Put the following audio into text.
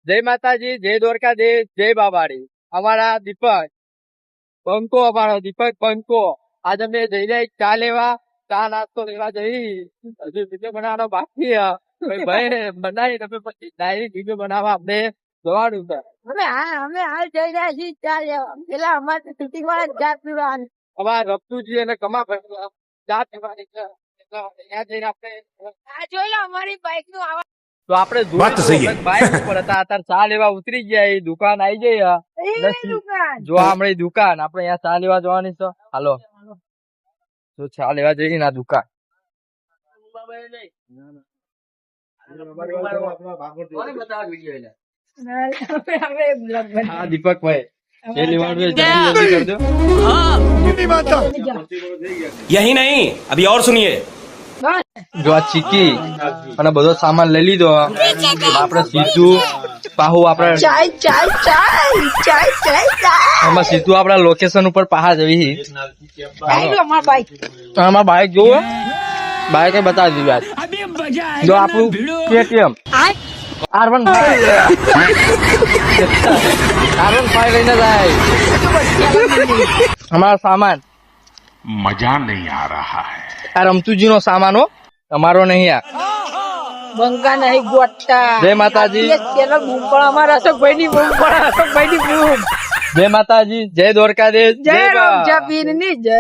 જય માતાજી, જય દ્વારકાધીશ, જય બાબાડી. અમારા દીપક બંકો, અમારો દીપક બંકો. આજે અમે જઈ રહ્યા ચા લેવા, ચા નાસ્તો લેવા જઈ. હજુ વિડીયો બનાવવાનો બાકી ભાઈ બનાવી તમે પછી ડાયરેક્ટ વિડીયો બનાવવા અમને જવાનું છે. અમે હાલ જઈ રહ્યા છીએ ચા લેવા. પેલા અમારે શૂટિંગ વાળા ચા પીવાની. અમારા રફતુજી અને કમા ભાઈ ચા પીવાની છે. ત્યાં જઈને આપણે આ જોઈ લો અમારી બાઈક નું આવા. તો આપણે બાઈક ઉપર હતા, અત્યારે ચા લેવા ઉતરી ગયા. એ દુકાન આવી જઈ દુકાન જો હમણાં દુકાન આપણે અહીંયા ચા લેવા જવાની છે. હાલો તો ચા લેવા જઈએ ના દુકાન. હા દીપકભાઈ એ લેવાનું જલ્દી કરજો. यही नहीं अभी और सुनिए જો આ ચીકી અને બધો સામાન લઈ લીધો. આપણે સીધું પાહુ આપણે આમાં સીધું આપડા લોકેશન ઉપર પહાડ જવી. આમાં બાઈક જોવો, બાઈક બતાવી દીધું. જો આપણું KTM R15 લઈને જાય. અમારો સામાન मजा नहीं आ रहा है. આ રમતુજી નો સામાન હો, અમારો નહીં. આ બંકા નહીં ગોટા. જય માતાજી, પેલો બૂમ પણ અમારા અશોકભાઈ ની બૂમ પણ અશોકભાઈ ની બૂમ. જય માતાજી, જય દ્વારકાધીશ, જય રામ જપીર ની જય.